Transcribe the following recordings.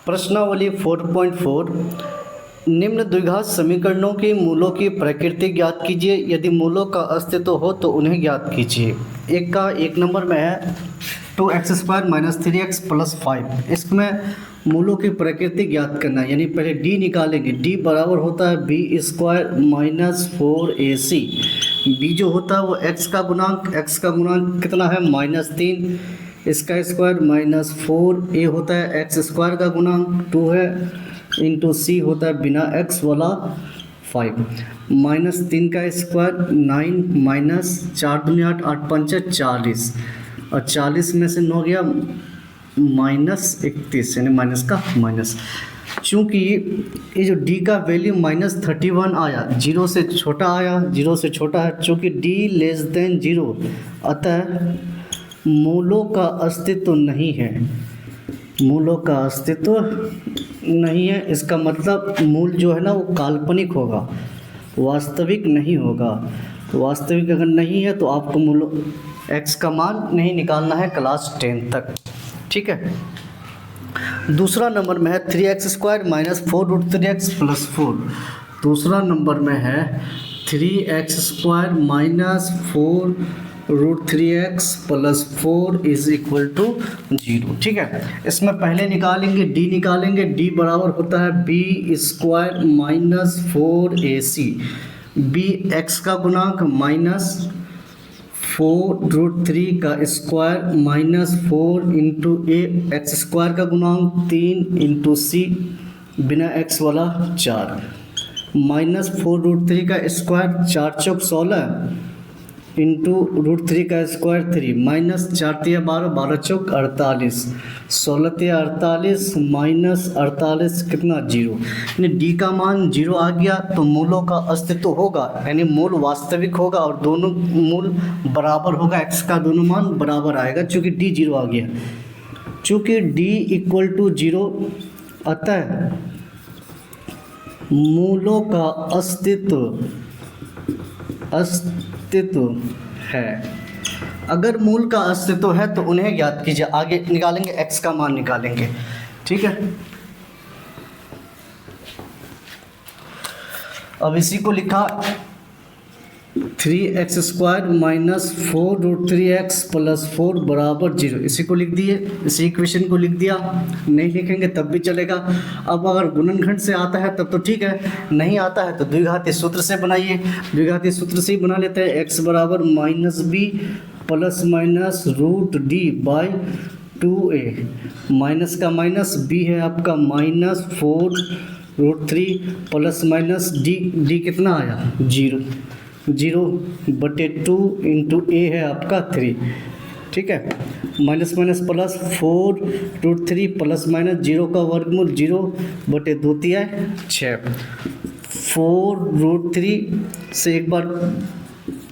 प्रश्नावली 4.4 निम्न द्विघात समीकरणों के मूलों की प्रकृति ज्ञात कीजिए। यदि मूलों का अस्तित्व हो तो उन्हें ज्ञात कीजिए। एक नंबर में है 2x² - 3x + 5। इसमें मूलों की प्रकृति ज्ञात करना है, यानी पहले d निकालेंगे। d बराबर होता है b² - 4ac। b जो होता है वो x का गुणांक कितना है -3, इसका स्क्वायर -4a होता है, x² का गुणांक 2 है, इंटू c होता है बिना x वाला 5, -3 का स्क्वायर 9 -4 दूनी 8, 8 पंचे 40, और 40 में से 9 गया -31, यानी माइनस का माइनस। चूँकि ये जो d का वैल्यू -31 आया, 0 से छोटा आया, 0 से छोटा है, चूँकि d < 0, अतः मूलों का अस्तित्व नहीं है। मूलों का अस्तित्व नहीं है, इसका मतलब मूल जो है ना वो काल्पनिक होगा, वास्तविक नहीं होगा। वास्तविक अगर नहीं है तो आपको मूल x का मान नहीं निकालना है क्लास 10 तक, ठीक है। दूसरा नंबर में है 3x² - 4√3x + 4। दूसरा नंबर में है 3x² - 4√3x + 4 = 0, ठीक है। इसमें पहले निकालेंगे d निकालेंगे। d बराबर होता है b² - 4ac। b x का गुणांक -4√3 का स्क्वायर -4 इंटू a, x² का गुणांक 3 इंटू c बिना x वाला 4, -4√3 का स्क्वायर 4 चौक 16 इंटू √3 का स्क्वायर 3, -4 तिया 12, 12 चौक 48, 16 तिया 48, -48 कितना 0, यानी d का मान 0 आ गया तो मूलों का अस्तित्व होगा, यानी मूल वास्तविक होगा और दोनों मूल बराबर होगा। x का दोनों मान बराबर आएगा चूँकि d 0 आ गया। चूँकि d = 0, अतः मूलों का अस्तित्व है। अगर मूल का अस्तित्व है तो उन्हें ज्ञात कीजिए। आगे निकालेंगे, x का मान निकालेंगे, ठीक है। अब इसी को लिखा 3x² - 4√3x + 4 = 0। इसी को लिख दिए, इसी इक्वेशन को लिख दिया। नहीं लिखेंगे तब भी चलेगा। अब अगर गुणनखंड से आता है तब तो ठीक है, नहीं आता है तो द्विघाती सूत्र से बनाइए। द्विघाती सूत्र से ही बना लेते हैं। x बराबर -b ± √d/2a, माइनस का माइनस, b है आपका -4√3 ± d कितना आया 0, 0/2 इंटू a है आपका 3, ठीक है। माइनस माइनस प्लस 4√3 ± 0 का वर्गमूल 0/2 तिया 6, 4√3 से एक बार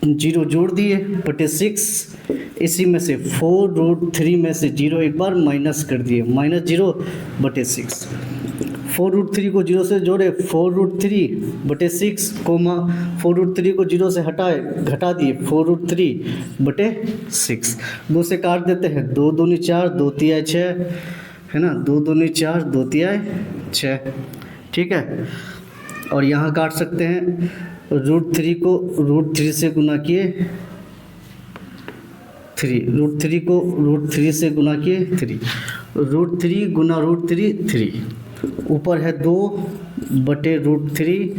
0 जोड़ दिए बटे 6, इसी में से 4√3 में से 0 एक बार माइनस कर दिए, -0/6। 4√3 को 0 से जोड़े 4√3/6, 4√3 को 0 से हटाए घटा दिए 4√3/6। 2 से काट देते हैं, 2 दूनी 4, 2 तिया 6 है ना, 2 दूनी 4, 2 तिया 6, ठीक है। और यहाँ काट सकते हैं, √3 को √3 से गुना किए 3, √3 को √3 से गुना किए 3, √3 गुना √3 3, ऊपर है 2/√3,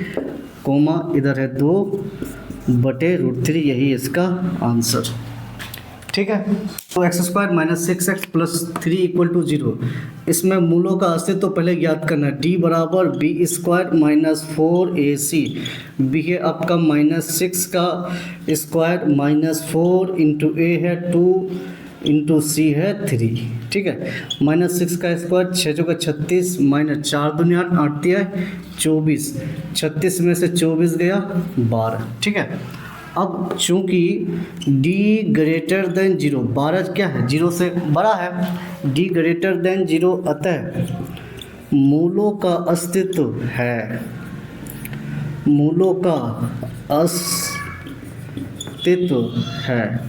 इधर है 2/√3, यही इसका आंसर, ठीक है। तो x² - 6x + 3 = 0। इसमें मूलों का अस्तित्व पहले ज्ञात करना है। d बराबर b² - 4ac, b है आपका -6 का स्क्वायर -4 इंटू a है 2 इंटू c है 3, ठीक है। -6 का स्क्वायर 6 चौका 36, -4 दूनी 8, 8 तिया 24, 36 में से 24 गया 12, ठीक है। अब चूंकि d > 0, 12 क्या है 0 से बड़ा है, d > 0, अतः मूलों का अस्तित्व है। मूलों का अस्तित्व है।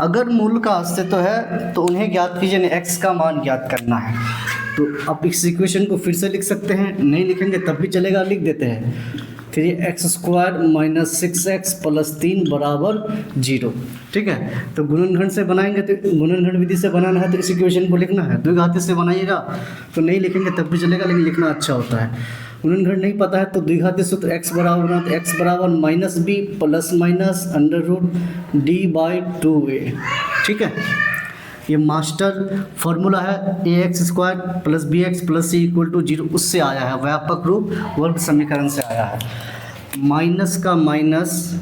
अगर मूल का अस्तित्व है तो उन्हें ज्ञात कीजिए, x का मान ज्ञात करना है। तो अब इस इक्वेशन को फिर से लिख सकते हैं, नहीं लिखेंगे तब भी चलेगा, लिख देते हैं 3x² माइनस 6x प्लस 3 बराबर 0। ठीक है, तो गुणनखंड से बनाएंगे तो गुणनखंड विधि से बनाना है तो इस इक्वेशन को लिखना है। द्विघाती से बनाइएगा तो नहीं लिखेंगे तब भी चलेगा, लेकिन लिखना अच्छा होता है। गुणनखंड नहीं पता है तो द्विघाती सूत्र x बराबर बना, तो x बराबर minus B plus minus under root d/2a। ठीक है, ये मास्टर फॉर्मूला है, ax² plus bx plus c equal to 0 उससे आया है, व्यापक रूप वर्ग समीकरण से आया है। माइनस का माइनस,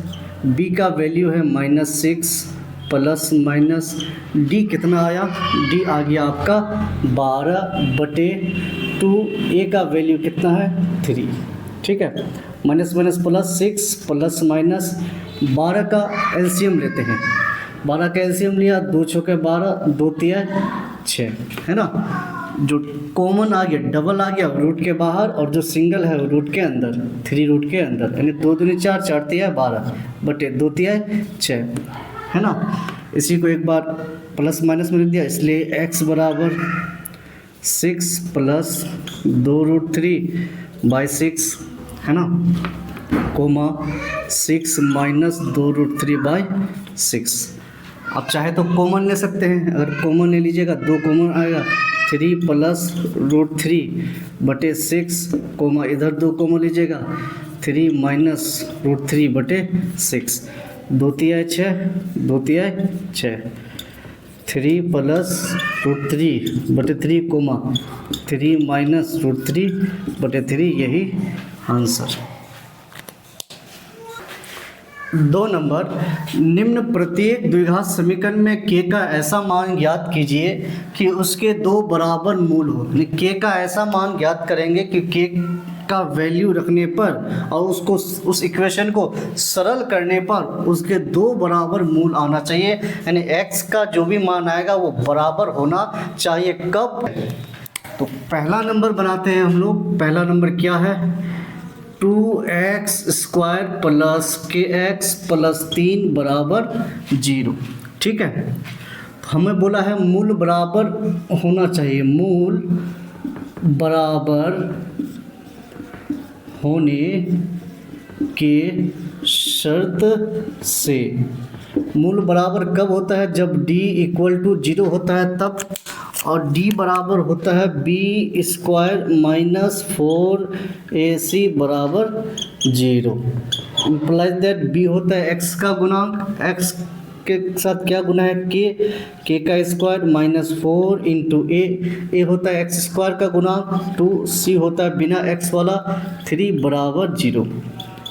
b का वैल्यू है -6 प्लस माइनस d कितना आया, d आ गया आपका 12/2, a का वैल्यू कितना है 3। ठीक है, minus minus plus 6 plus minus 12 का एलसीएम लेते हैं, 12 का एलसीएम लिया, 2 छक्के 12, 2 तिया 6, है ना। जो कॉमन आ गया, डबल आ गया रूट के बाहर, और जो सिंगल है वो रूट के अंदर, 3 रूट के अंदर, यानी 2 दूनी 4, 4 तिया 12 बटे 2 तिया 6, है ना। इसी को एक बार प्लस माइनस में लिख दिया, इसलिए x बराबर 6 प्लस 2√3/6, है ना, कोमा 6 माइनस 2√3/6। आप चाहे तो कॉमन ले सकते हैं, अगर कॉमन ले लीजिएगा 2 कॉमन आएगा, 3 प्लस √3/6, कोमा इधर 2 कॉमन लीजिएगा, 3 माइनस √3/6, 2 तिया 6, 2 तिया 6, 3 प्लस √3/3, कोमा 3 माइनस √3/3, यही आंसर। 2 नंबर, निम्न प्रत्येक द्विघात समीकरण में k का ऐसा मान ज्ञात कीजिए कि उसके 2 बराबर मूल हो। k का ऐसा मान ज्ञात करेंगे कि k का वैल्यू रखने पर और उसको उस इक्वेशन को सरल करने पर उसके 2 बराबर मूल आना चाहिए, यानी x का जो भी मान आएगा वो बराबर होना चाहिए। कब? तो पहला नंबर बनाते हैं हम लोग। पहला नंबर क्या है, 2x² प्लस kx प्लस 3 बराबर 0। ठीक है, तो हमें बोला है मूल बराबर होना चाहिए, मूल बराबर होने के शर्त से। मूल बराबर कब होता है, जब d = 0 होता है तब, और d बराबर होता है b² माइनस 4ac बराबर 0। इम्प्लाइज दैट b होता है x का गुणांक, x के साथ क्या गुना है k का स्क्वायर माइनस 4 इंटू a होता है x² का गुणांक, 2c होता है बिना x वाला 3 बराबर 0।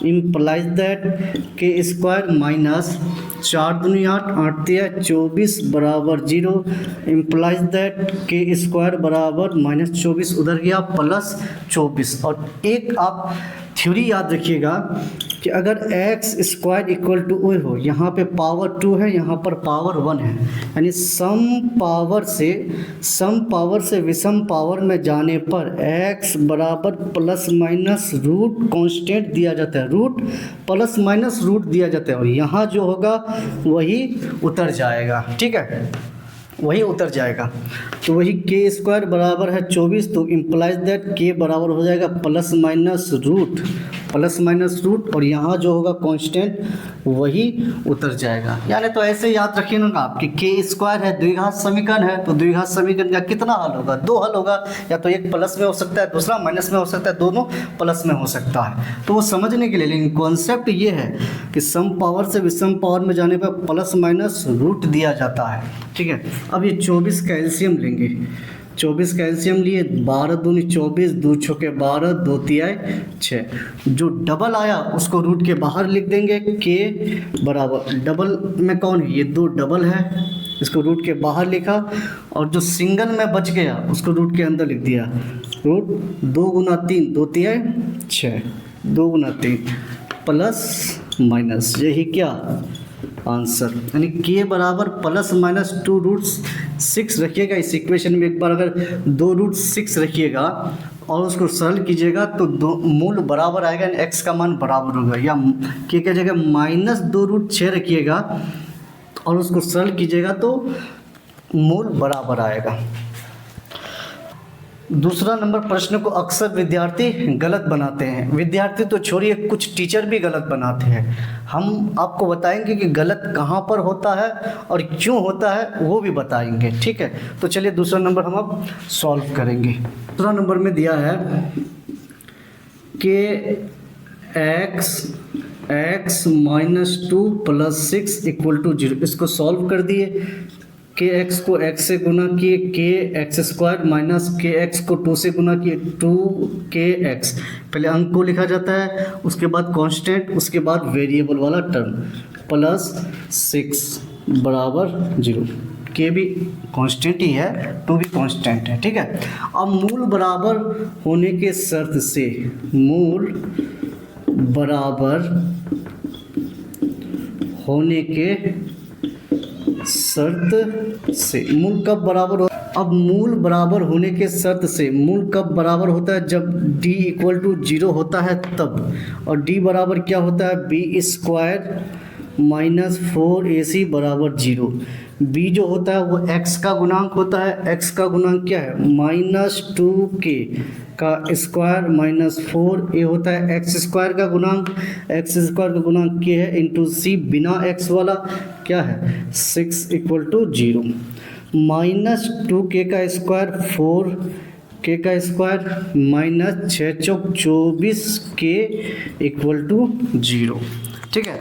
इम्प्लाइज दैट k² माइनस 4 दूनी 8, 8 तिया 24 बराबर 0। इम्प्लाइज दैट k² बराबर -24 उधर गया प्लस 24। और एक आप थ्योरी याद रखिएगा कि अगर x² इक्वल टू ओ हो, यहाँ पे पावर 2 है, यहाँ पर पावर 1 है, यानी सम पावर से विषम पावर में जाने पर x बराबर प्लस माइनस रूट कांस्टेंट दिया जाता है, रूट प्लस माइनस रूट दिया जाता है, और यहाँ जो होगा वही उतर जाएगा। ठीक है, वही उतर जाएगा। तो वही k² बराबर है 24, तो इम्प्लाइज दैट k बराबर हो जाएगा प्लस माइनस रूट, और यहाँ जो होगा कांस्टेंट वही उतर जाएगा। यानी तो ऐसे याद रखिए ना आप कि k² है, द्विघात समीकरण है, तो द्विघात समीकरण का कितना हल होगा, 2 हल होगा, या तो एक प्लस में हो सकता है, दूसरा माइनस में हो सकता है, दोनों प्लस में हो सकता है। तो वो समझने के लिए, लेकिन कॉन्सेप्ट ये है कि सम पावर से विषम पावर में जाने पर प्लस माइनस रूट दिया जाता है। ठीक है, अब ये 24 का एलसीएम लेंगे, 24 का एलसीएम लिए, 12 दूनी 24, 2 छक्के 12, 2 तिया 6। जो डबल आया उसको रूट के बाहर लिख देंगे, k बराबर डबल में कौन है, ये 2 डबल है, इसको रूट के बाहर लिखा, और जो सिंगल में बच गया उसको रूट के अंदर लिख दिया, रूट 2 गुना 3, 2 तिया 6, 2 गुना 3 प्लस माइनस, यही क्या आंसर। यानी k बराबर प्लस माइनस 2√6 रखिएगा इस इक्वेशन में। एक बार अगर 2√6 रखिएगा और उसको सरल कीजिएगा तो मूल बराबर आएगा, यानी x का मान बराबर होगा, या k की जगह -2√6 रखिएगा और उसको सरल कीजिएगा तो मूल बराबर आएगा। दूसरा नंबर प्रश्न को अक्सर विद्यार्थी गलत बनाते हैं। विद्यार्थी तो छोड़िए, कुछ टीचर भी गलत बनाते हैं। हम आपको बताएंगे कि गलत कहाँ पर होता है और क्यों होता है, वो भी बताएंगे। ठीक है, तो चलिए दूसरा नंबर हम अब सॉल्व करेंगे। दूसरा नंबर में दिया है कि x -2 + 6 = 0। इसको सॉल्व कर दिए। के एक्स को x से गुना किए, kx² - kx को 2 से गुना किए, 2kx। पहले अंक को लिखा जाता है, उसके बाद कांस्टेंट, उसके बाद वेरिएबल वाला टर्म, +6 = 0। के भी कांस्टेंट ही है, 2 भी कांस्टेंट है। ठीक है, अब मूल बराबर होने के शर्त से, मूल बराबर होने के शर्त से, मूल कब बराबर हो, अब मूल बराबर होने के शर्त से मूल कब बराबर होता है, जब d = 0 होता है तब। और d बराबर क्या होता है, b² - 4ac = 0। b जो होता है वो x का गुणांक होता है। x का गुणांक क्या है, -2k का स्क्वायर -4, ये होता है x² का गुणांक। x² का गुणांक k है इंटू c, बिना x वाला क्या है, 6 = 0। -2k का स्क्वायर 4k का स्क्वायर -6 × 24k = 0। ठीक है,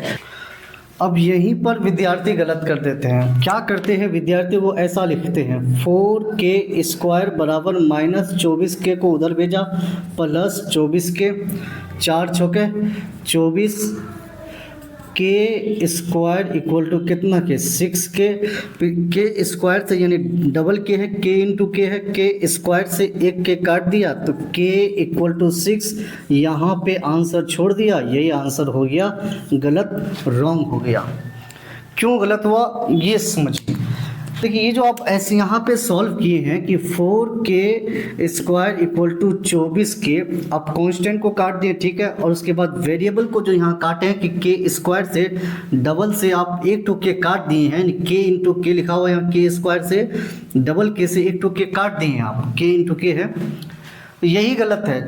अब यहीं पर विद्यार्थी गलत कर देते हैं। क्या करते हैं विद्यार्थी, वो ऐसा लिखते हैं 4k² बराबर -24k को उधर भेजा, +24k, 4 × 24, k² = कितना के, 6k। के स्क्वायर से यानी डबल के है, k × k है, के स्क्वायर से एक के काट दिया तो k = 6। यहाँ पे आंसर छोड़ दिया, यही आंसर हो गया गलत, रॉन्ग हो गया। क्यों गलत हुआ ये समझिए। देखिए ये जो आप ऐसे यहाँ पे सॉल्व किए हैं कि 4k² = 24k, आप कांस्टेंट को काट दिए। ठीक है, और उसके बाद वेरिएबल को जो यहाँ काटे हैं कि k² से डबल से आप 1 k काट दिए हैं, k × k लिखा हुआ है यहाँ, k² से डबल k से 1 k काट दिए हैं आप, k × k है, यही गलत है।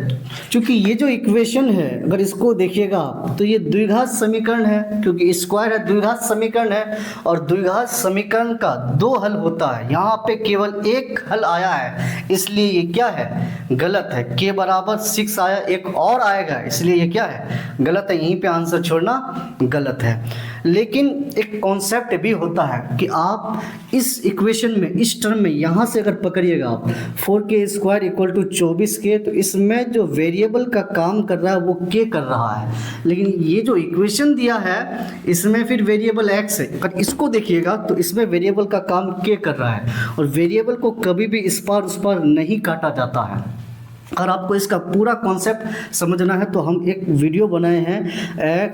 क्योंकि ये जो इक्वेशन है अगर इसको देखिएगा तो ये द्विघात समीकरण है, क्योंकि स्क्वायर है, द्विघात समीकरण है, और द्विघात समीकरण का 2 हल होता है। यहाँ पे केवल एक हल आया है, इसलिए ये क्या है, गलत है। k = 6 आया, एक और आएगा, इसलिए ये क्या है, गलत है। यहीं पे आंसर छोड़ना गलत है। लेकिन एक कॉन्सेप्ट भी होता है कि आप इस इक्वेशन में, इस टर्म में, यहाँ से अगर पकड़िएगा आप 4k² = 24k, तो इसमें जो वेरिएबल का काम कर रहा है वो k कर रहा है। लेकिन ये जो इक्वेशन दिया है इसमें फिर वेरिएबल x है, अगर इसको देखिएगा तो इसमें वेरिएबल का काम k कर रहा है, और वेरिएबल को कभी भी इस पार उस पार नहीं काटा जाता है। अगर आपको इसका पूरा कॉन्सेप्ट समझना है तो हम एक वीडियो बनाए हैं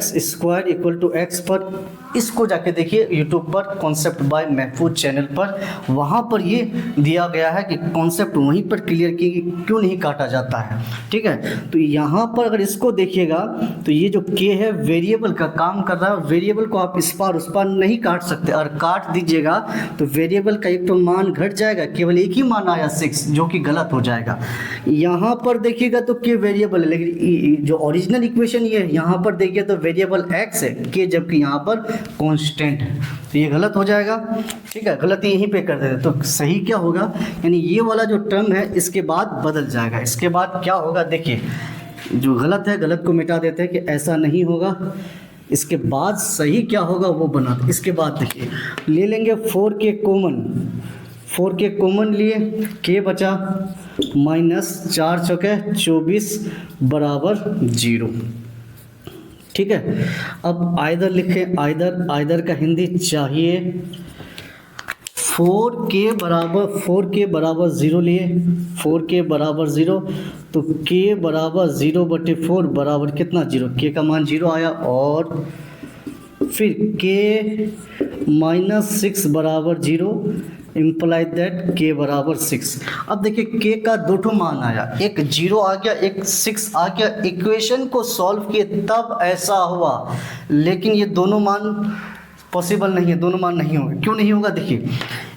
x² = x पर, इसको जाके देखिए यूट्यूब पर, कॉन्सेप्ट बाय महफूज चैनल पर। वहाँ पर ये दिया गया है कि कॉन्सेप्ट वहीं पर क्लियर की क्यों नहीं काटा जाता है। ठीक है, तो यहाँ पर अगर इसको देखिएगा तो ये जो k है वेरिएबल का काम कर रहा है, और वेरिएबल को आप इस पार उस पार नहीं काट सकते। और काट दीजिएगा तो वेरिएबल का एक तो मान घट जाएगा, केवल एक ही मान आया 6, जो कि गलत हो जाएगा। यहाँ पर देखिएगा तो k वेरिएबल है, लेकिन जो ओरिजिनल इक्वेशन ये है, यहाँ पर देखिए तो वेरिएबल x है k, जबकि यहाँ पर कांस्टेंट है, तो ये गलत हो जाएगा। ठीक है, गलती यहीं पे कर देते, तो सही क्या होगा, यानी ये वाला जो टर्म है इसके बाद बदल जाएगा। इसके बाद क्या होगा, देखिए जो गलत है गलत को मिटा देते हैं कि ऐसा नहीं होगा। इसके बाद सही क्या होगा वो बना दे। इसके बाद देखिए ले लेंगे 4k कॉमन, 4k कॉमन लिए, k बचा -4 × 24 = 0। ठीक है, अब आइदर लिखें, आइदर का हिंदी चाहिए। 4k = 0 लिए, 4k = 0, तो k = 0/4 बराबर कितना, 0। k का मान 0 आया, और फिर k -6 = 0, इम्प्लाई दैट k = 6। अब देखिए k का 2 मान आया, एक 0 आ गया, एक 6 आ गया। इक्वेशन को सॉल्व किए तब ऐसा हुआ, लेकिन ये दोनों मान पॉसिबल नहीं है, दोनों मान नहीं होंगे। क्यों नहीं होगा, देखिए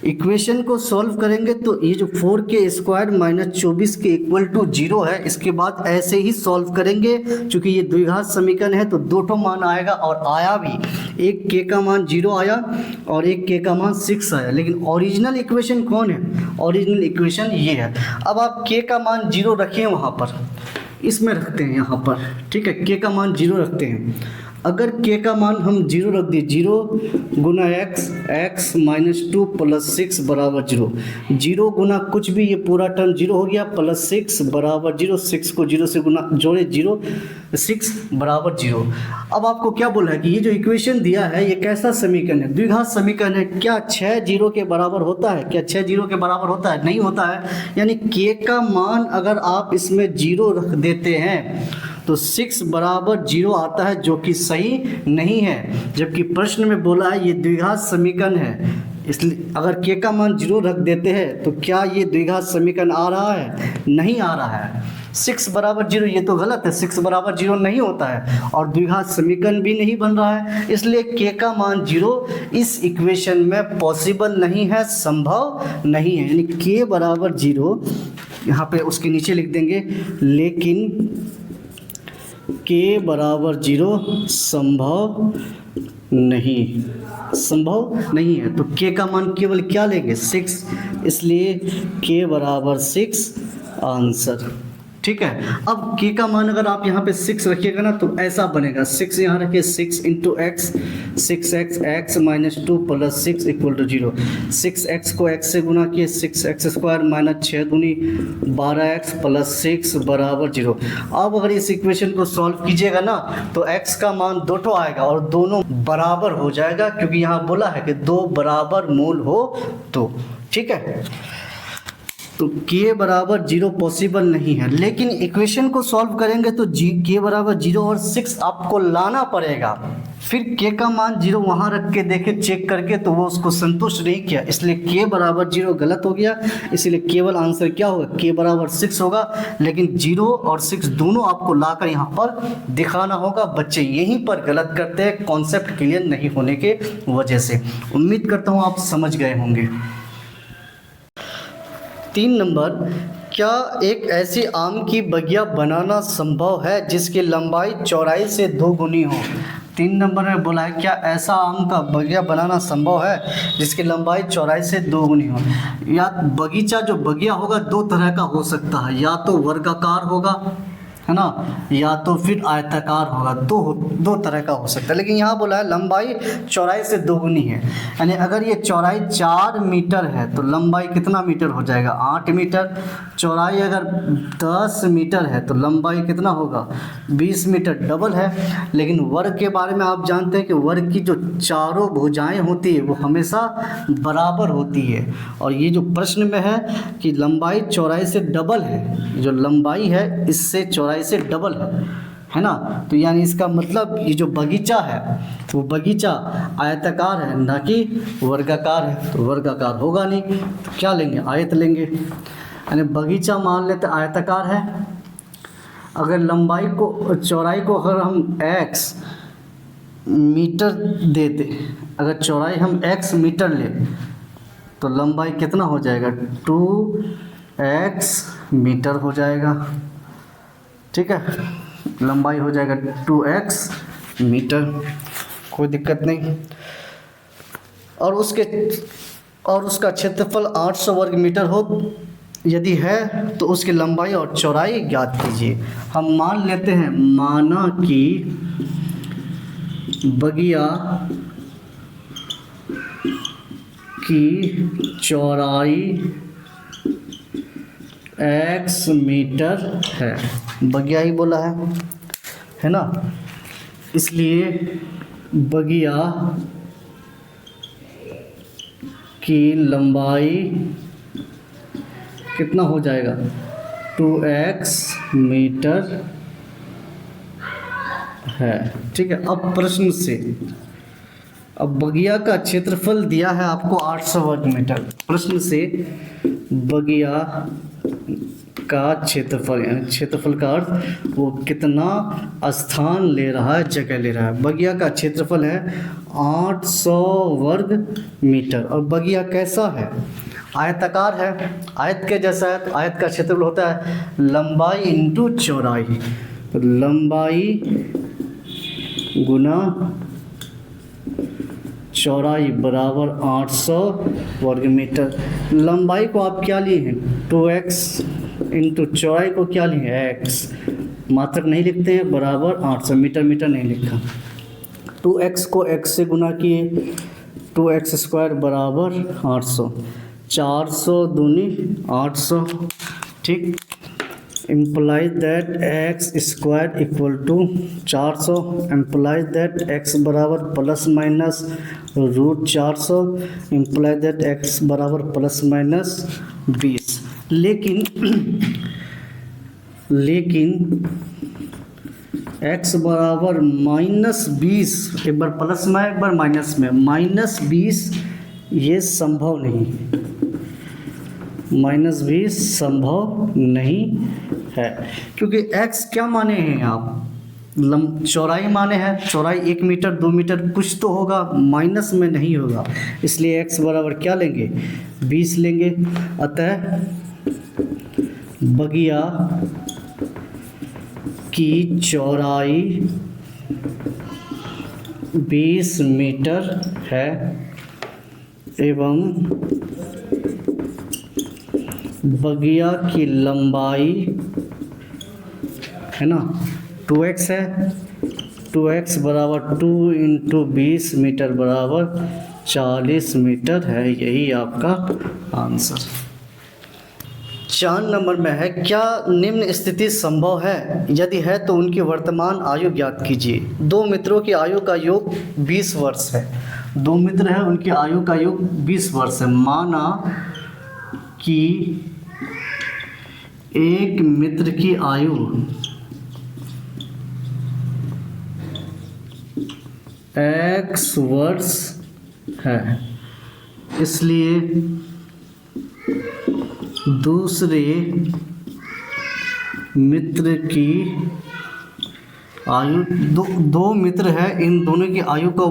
इक्वेशन को सॉल्व करेंगे तो ये जो 4k² माइनस 24 के इक्वल टू 0 है, इसके बाद ऐसे ही सॉल्व करेंगे। चूंकि ये द्विघात समीकरण है तो दो ठो मान आएगा, और आया भी, एक k का मान 0 आया और एक k का मान 6 आया। लेकिन ओरिजिनल इक्वेशन कौन है, ओरिजिनल इक्वेशन ये है। अब आप k का मान 0 रखें वहाँ पर, इसमें रखते हैं यहाँ पर, ठीक है, k का मान 0 रखते हैं। अगर k का मान हम 0 रख दिए, 0 गुना x माइनस 2 प्लस 6 बराबर 0, 0 गुना कुछ भी, ये पूरा टर्म 0 हो गया, प्लस 6 बराबर 0, 6 को 0 से गुना जोड़े 0, 6 बराबर 0। अब आपको क्या बोला है कि ये जो इक्वेशन दिया है ये कैसा समीकरण है, द्विघात समीकरण है। क्या 6 0 के बराबर होता है, क्या 6 0 के बराबर होता है, नहीं होता है। यानी k का मान अगर आप इसमें 0 रख देते हैं तो 6 बराबर 0 आता है, जो कि सही नहीं है। जबकि प्रश्न में बोला है ये द्विघात समीकरण है, इसलिए अगर k का मान 0 रख देते हैं तो क्या ये द्विघात समीकरण आ रहा है, नहीं आ रहा है। 6 बराबर 0 ये तो गलत है, 6 बराबर 0 नहीं होता है और द्विघात समीकरण भी नहीं बन रहा है, इसलिए k का मान 0 इस इक्वेशन में पॉसिबल नहीं है, संभव नहीं है। यानी k बराबर 0 यहाँ पे उसके नीचे लिख देंगे, लेकिन k बराबर 0 संभव नहीं है। तो k का मान केवल क्या लेंगे, 6, इसलिए k बराबर 6 आंसर। ठीक है। अब k का मान अगर आप यहाँ पे 6 रखिएगा ना तो ऐसा बनेगा, 6 यहाँ रखिए, 6 into X, 6x, x minus 2 plus 6 equal to 0। 6x को x से गुना किए, 6x² माइनस 6 दूनी 12x प्लस 6 बराबर 0। अब अगर इस इक्वेशन को सॉल्व कीजिएगा ना तो x का मान 2 ठो आएगा और दोनों बराबर हो जाएगा, क्योंकि यहाँ बोला है कि 2 बराबर मूल हो तो। ठीक है, तो k बराबर 0 पॉसिबल नहीं है। लेकिन इक्वेशन को सॉल्व करेंगे तो k बराबर 0 और 6 आपको लाना पड़ेगा। फिर k का मान 0 वहाँ रख के देखे, चेक करके, तो वो उसको संतुष्ट नहीं किया, इसलिए k बराबर 0 गलत हो गया। इसलिए केवल आंसर क्या होगा, k बराबर 6 होगा। लेकिन 0 और 6 दोनों आपको लाकर यहाँ पर दिखाना होगा। बच्चे यहीं पर गलत करते हैं, कॉन्सेप्ट क्लियर नहीं होने के वजह से। उम्मीद करता हूँ आप समझ गए होंगे। 3 नंबर, क्या एक ऐसी आम की बगिया बनाना संभव है जिसकी लंबाई चौड़ाई से 2 गुनी हो। 3 नंबर में बोला है क्या ऐसा आम का बगिया बनाना संभव है जिसकी लंबाई चौड़ाई से 2 गुनी हो। या बगीचा जो बगिया होगा 2 तरह का हो सकता है, या तो वर्गाकार होगा, है ना, या तो फिर आयताकार होगा। दो तरह का हो सकता है। लेकिन यहाँ बोला है लंबाई चौड़ाई से 2 गुनी है, यानी अगर ये चौड़ाई 4 मीटर है तो लंबाई कितना मीटर हो जाएगा, 8 मीटर। चौड़ाई अगर 10 मीटर है तो लंबाई कितना होगा, 20 मीटर, डबल है। लेकिन वर्ग के बारे में आप जानते हैं कि वर्ग की जो चारों भुजाएं होती है वो हमेशा बराबर होती है। और ये जो प्रश्न में है कि लंबाई चौड़ाई से डबल है, जो लंबाई है इससे चौड़ाई से डबल है ना, तो यानी इसका मतलब ये जो बगीचा है वो बगीचा आयताकार है ना कि वर्गाकार है। तो वर्गाकार होगा नहीं, तो क्या लेंगे, आयत लेंगे। यानी बगीचा मान लेते आयताकार है। अगर लंबाई को, चौड़ाई को अगर हम x मीटर दे दें, अगर चौड़ाई हम x मीटर ले तो लंबाई कितना हो जाएगा, 2x मीटर हो जाएगा। ठीक है, लंबाई हो जाएगा 2x मीटर, कोई दिक्कत नहीं। और उसका क्षेत्रफल 800 वर्ग मीटर हो यदि है तो उसकी लंबाई और चौड़ाई ज्ञात कीजिए। हम मान लेते हैं, माना कि बगिया की चौड़ाई x मीटर है, बगिया ही बोला है ना, इसलिए बगिया की लंबाई कितना हो जाएगा, 2x मीटर है। ठीक है, अब प्रश्न से, अब बगिया का क्षेत्रफल दिया है आपको 800 वर्ग मीटर। प्रश्न से बगिया का क्षेत्रफल, यानी क्षेत्रफल का अर्थ वो कितना स्थान ले रहा है, जगह ले रहा है। बगिया का क्षेत्रफल है 800 वर्ग मीटर। और बगिया कैसा है? आयताकार है, आयत के जैसा है। तो आयत का क्षेत्रफल होता है लंबाई इंटू चौड़ाई, तो लंबाई गुना चौड़ाई बराबर 800 वर्ग मीटर। लंबाई को आप क्या लिए हैं? 2x इंटू चौड़ाई को क्या लिए हैं? x। मात्रक नहीं लिखते हैं, बराबर 800, मीटर मीटर नहीं लिखा। 2x को x से गुना किए, 2x स्क्वायर बराबर 800, 400 दूनी 800, ठीक। implies that x square equal to 400, implies that x बराबर plus minus root 400, implies that x बराबर प्लस माइनस 20। लेकिन x बराबर -20, एक बार प्लस में एक बार माइनस में, -20 ये संभव नहीं, -20 संभव नहीं है, क्योंकि x क्या माने हैं आप? चौड़ाई माने हैं, चौड़ाई 1 मीटर 2 मीटर कुछ तो होगा, माइनस में नहीं होगा, इसलिए x बराबर क्या लेंगे? 20 लेंगे। अतः बगिया की चौड़ाई 20 मीटर है एवं बगिया की लंबाई है ना 2x है, 2x बराबर 2 इंटू 20 मीटर बराबर 40 मीटर है। यही आपका आंसर। 4 नंबर में है, क्या निम्न स्थिति संभव है? यदि है तो उनकी वर्तमान आयु ज्ञात कीजिए। 2 मित्रों की आयु का योग 20 वर्ष है। 2 मित्र हैं, उनकी आयु का योग 20 वर्ष है। माना कि एक मित्र की आयु x वर्ष है, इसलिए दूसरे मित्र की आयु दो मित्र है, इन दोनों की आयु का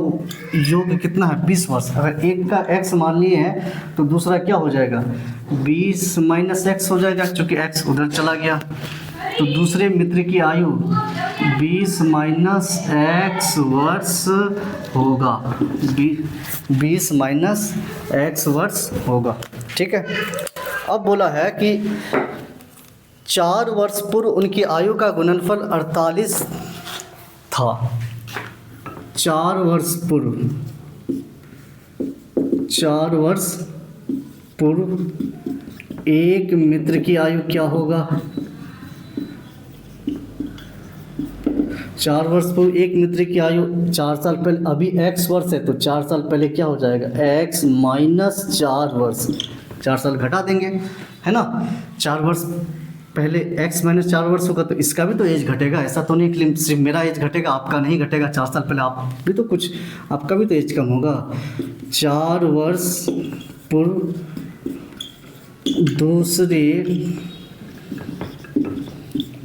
योग कितना है? 20 वर्ष। अगर एक का x मान लिए हैं तो दूसरा क्या हो जाएगा? 20 माइनस x हो जाएगा, क्योंकि x उधर चला गया। तो दूसरे मित्र की आयु 20 माइनस x वर्ष होगा, 20 माइनस x वर्ष होगा, ठीक है। अब बोला है कि 4 वर्ष पूर्व उनकी आयु का गुणनफल 48 था। 4 वर्ष पूर्व एक मित्र की आयु क्या होगा? 4 वर्ष पूर्व एक मित्र की आयु 4 साल पहले, अभी x वर्ष है तो 4 साल पहले क्या हो जाएगा? x माइनस 4 वर्ष, 4 साल घटा देंगे, है ना। 4 वर्ष पहले x माइनस 4 वर्ष होगा तो इसका भी तो एज घटेगा। ऐसा तो नहीं कि सिर्फ मेरा एज घटेगा, आपका नहीं घटेगा। 4 साल पहले आप भी तो कुछ, आपका भी तो एज कम होगा। 4 वर्ष पूर्व दूसरे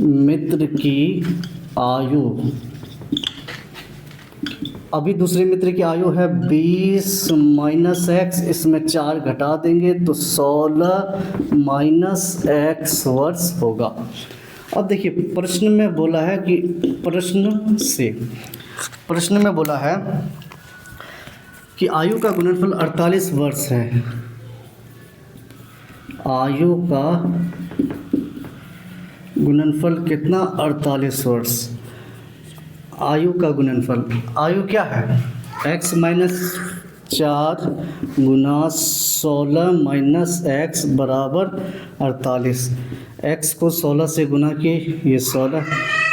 मित्र की आयु, अभी दूसरे मित्र की आयु है 20 माइनस x, इसमें 4 घटा देंगे तो 16 माइनस x वर्ष होगा। अब देखिए प्रश्न में बोला है कि प्रश्न में बोला है कि आयु का गुणनफल 48 वर्ष है। आयु का गुणनफल कितना? 48 वर्ष। आयु का गुणनफल, आयु क्या है? x माइनस 4 गुना 16 माइनस x बराबर 48। x को 16 से गुना किए, ये 16,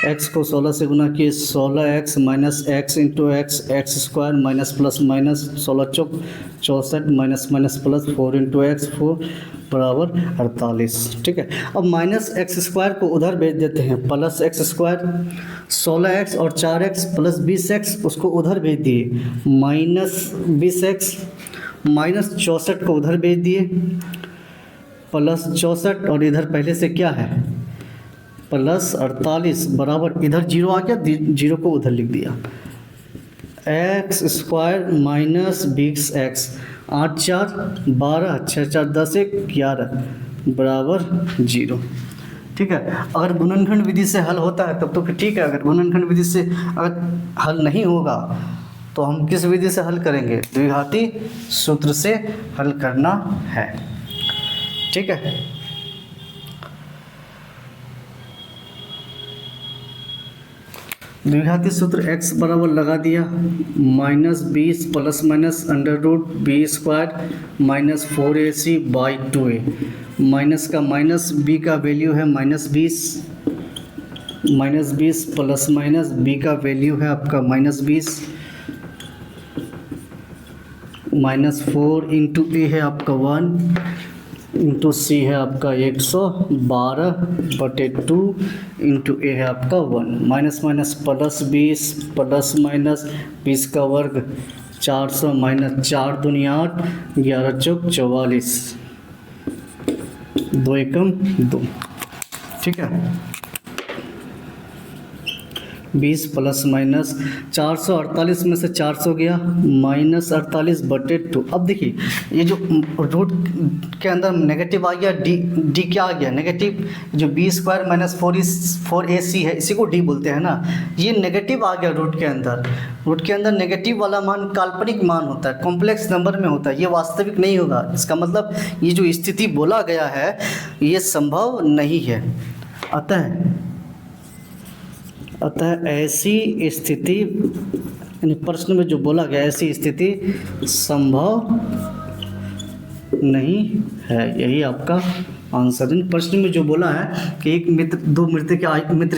x को 16 से गुना किए 16x minus x into x square minus plus minus 16 चौक 64 minus minus plus 4 into x 4 बराबर 48, ठीक है। अब माइनस एक्स स्क्वायर को उधर भेज देते हैं, प्लस एक्स स्क्वायर 16x और 4x प्लस 20x उसको उधर भेज दिए, माइनस 20x माइनस 64 को उधर भेज दिए, प्लस 64 और इधर पहले से क्या है प्लस 48 बराबर, इधर 0 आ गया, 0 को उधर लिख दिया, एक्स स्क्वायर माइनस 20x, 8 4 12, 6 4 10 1 11 बराबर 0। ठीक है, अगर गुणनखंड विधि से हल होता है तब तो फिर ठीक है, अगर गुणनखंड विधि से अगर हल नहीं होगा तो हम किस विधि से हल करेंगे? द्विघाती सूत्र से हल करना है। ठीक है, द्विघाती सूत्र x बराबर लगा दिया, -20 plus minus √b² minus 4ac by 2a, minus का माइनस, b का वैल्यू है -20 प्लस माइनस b का वैल्यू है आपका -20 -4 इंटू a है आपका 1 इंटू c है आपका 112/2 इंटू a है आपका 1, minus minus plus 20 plus minus 20 का वर्ग 400 माइनस 4 दूनी 8 11 चौक 44 2 एकम 2। ठीक है, 20 प्लस माइनस 448 में से 400 गया, -48/2। अब देखिए ये जो रूट के अंदर नेगेटिव आ गया, डी क्या आ गया? नेगेटिव। जो b² माइनस 4ac है, इसी को डी बोलते हैं ना, ये नेगेटिव आ गया रूट के अंदर। रूट के अंदर नेगेटिव वाला मान काल्पनिक मान होता है, कॉम्प्लेक्स नंबर में होता है, ये वास्तविक नहीं होगा। इसका मतलब ये जो स्थिति बोला गया है ये संभव नहीं है। अतः ऐसी स्थिति, यानी प्रश्न में जो बोला गया ऐसी स्थिति संभव नहीं है, यही आपका आंसर। इन प्रश्न में जो बोला है कि एक मित्र, दो मित्र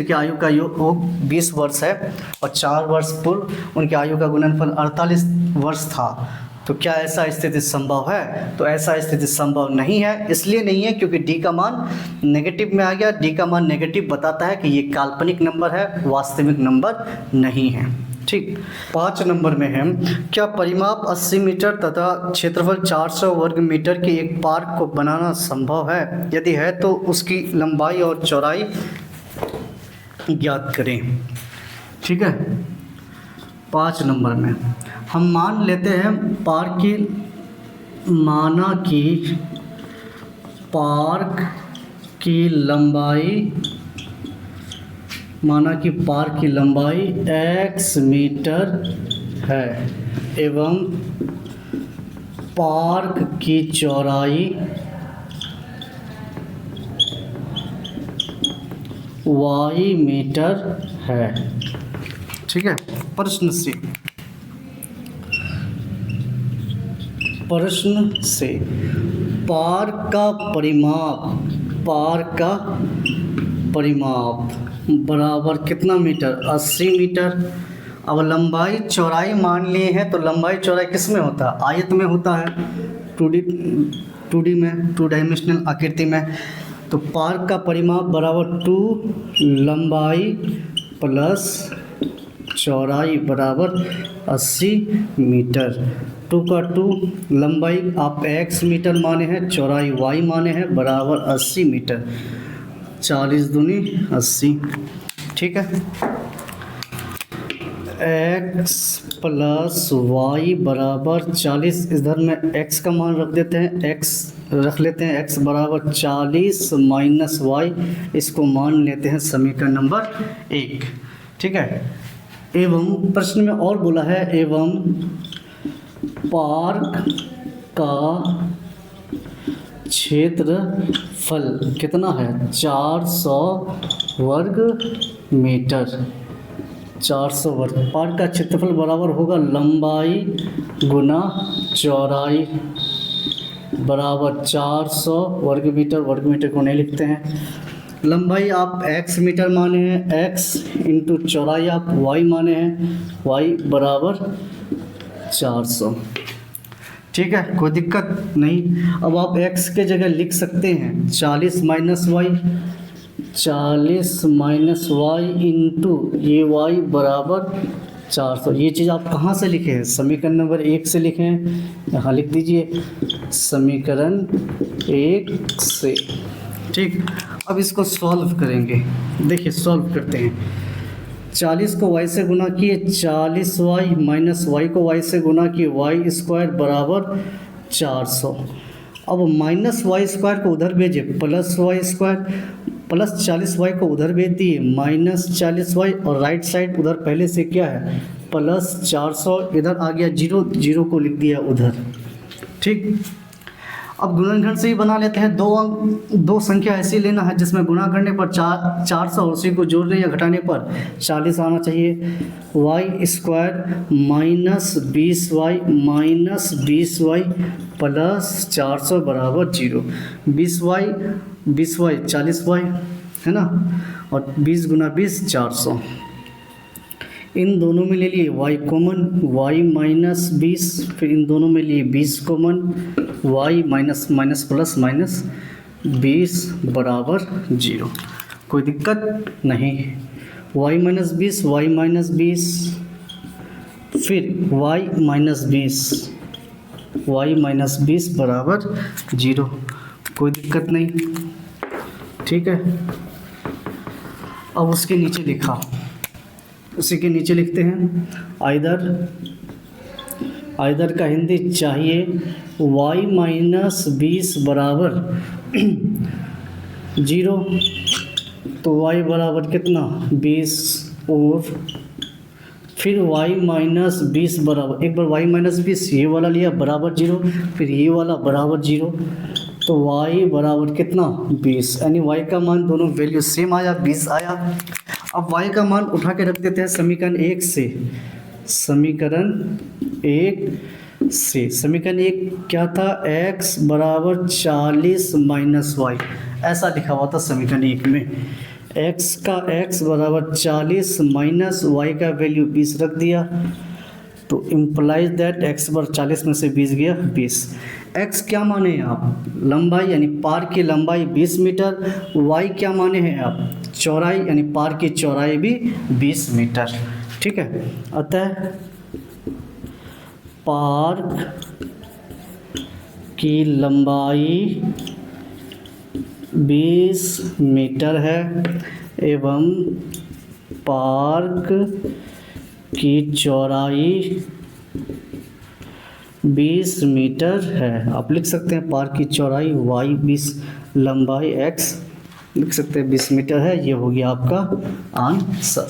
की आयु का योग 20 वर्ष है और 4 वर्ष पूर्व उनकी आयु का गुणनफल 48 वर्ष था, तो क्या ऐसा स्थिति संभव है? तो ऐसा स्थिति संभव नहीं है। इसलिए नहीं है क्योंकि डी का मान नेगेटिव में आ गया। डी का मान नेगेटिव बताता है कि ये काल्पनिक नंबर है, वास्तविक नंबर नहीं है। ठीक, 5 नंबर में है, क्या परिमाप 80 मीटर तथा क्षेत्रफल 400 वर्ग मीटर के एक पार्क को बनाना संभव है? यदि है तो उसकी लंबाई और चौड़ाई ज्ञात करें। ठीक है, 5 नंबर में हम मान लेते हैं पार्क की, माना कि पार्क की लंबाई x मीटर है एवं पार्क की चौड़ाई y मीटर है। ठीक है, प्रश्न से पार्क का परिमाप बराबर कितना मीटर? 80 मीटर। अब लंबाई चौड़ाई मान लिए हैं, तो लंबाई चौड़ाई किस में होता है? आयत में होता है, 2D में, 2 डायमेंशनल आकृति में। तो पार्क का परिमाप बराबर 2 लंबाई प्लस चौड़ाई बराबर 80 मीटर। 2 का 2, लंबाई आप x मीटर माने हैं, चौड़ाई y माने हैं, बराबर 80 मीटर। 40 दूनी 80। ठीक है, x प्लस y बराबर 40। इधर में x का मान रख लेते हैं, x बराबर 40 माइनस y, इसको मान लेते हैं समीकरण नंबर 1। ठीक है, एवं प्रश्न में और बोला है, एवं पार्क का क्षेत्रफल कितना है? 400 वर्ग मीटर। 400 वर्ग। पार्क का क्षेत्रफल बराबर होगा लंबाई गुना चौड़ाई बराबर 400 वर्ग मीटर को नहीं लिखते हैं। लंबाई आप x मीटर माने हैं, x इंटू चौड़ाई आप y माने हैं, y बराबर 400। ठीक है, कोई दिक्कत नहीं। अब आप x के जगह लिख सकते हैं 40 माइनस y इंटू ये y बराबर 400। ये चीज़ आप कहाँ से लिखे हैं? समीकरण नंबर 1 से लिखे हैं, यहाँ लिख दीजिए समीकरण 1 से। ठीक, अब इसको सॉल्व करेंगे। देखिए सॉल्व करते हैं। 40 को y से गुना किए 40y माइनस y को y से गुना किए y स्क्वायर बराबर 400। अब माइनस वाई स्क्वायर को उधर भेजे plus Y square, plus 40y को उधर भेज दिए माइनस 40y, और राइट साइड उधर पहले से क्या है प्लस 400, इधर आ गया 0, 0 को लिख दिया उधर। ठीक, अब गुणनखंड से ही बना लेते हैं। दो संख्या ऐसी लेना है जिसमें गुणा करने पर 400 उसी को जोड़ने या घटाने पर 40 आना चाहिए। Y square minus 20y minus 20y plus 400 बराबर 0। 20y 40y है ना, और 20 गुना 20 400। इन दोनों में ले लिए y कॉमन, y माइनस 20, फिर इन दोनों में लिए 20 common, y minus minus plus minus 20 बराबर 0। कोई दिक्कत नहीं। y माइनस 20 y माइनस 20, फिर y माइनस 20 y माइनस 20 बराबर 0। कोई दिक्कत नहीं। ठीक है, अब उसके नीचे लिखा, उसी के नीचे लिखते हैं आइदर का हिंदी चाहिए y माइनस 20 बराबर 0, तो y बराबर कितना 20, और फिर y माइनस 20 बराबर, एक बार y माइनस 20 ये वाला लिया बराबर 0, फिर ये वाला बराबर 0, तो y बराबर कितना 20, यानी y का मान दोनों वैल्यू सेम आया 20 आया। अब y का मान उठा के रख देते हैं समीकरण 1 से। समीकरण 1 क्या था, x बराबर 40 माइनस y, ऐसा लिखा हुआ था समीकरण 1 में। x बराबर 40 माइनस y का वैल्यू 20 रख दिया, तो इम्प्लाइज दैट x बराबर 40 में से 20 गया 20। x क्या माने हैं आप, लंबाई यानी पार की लंबाई 20 मीटर, y क्या माने हैं आप, चौड़ाई यानी पार की चौड़ाई भी 20 मीटर। ठीक है, अतः पार्क की लंबाई 20 मीटर है एवं पार्क की चौड़ाई 20 मीटर है। आप लिख सकते हैं पार्क की चौड़ाई y 20, लंबाई x लिख सकते हैं 20 मीटर है। ये हो गया आपका आंसर।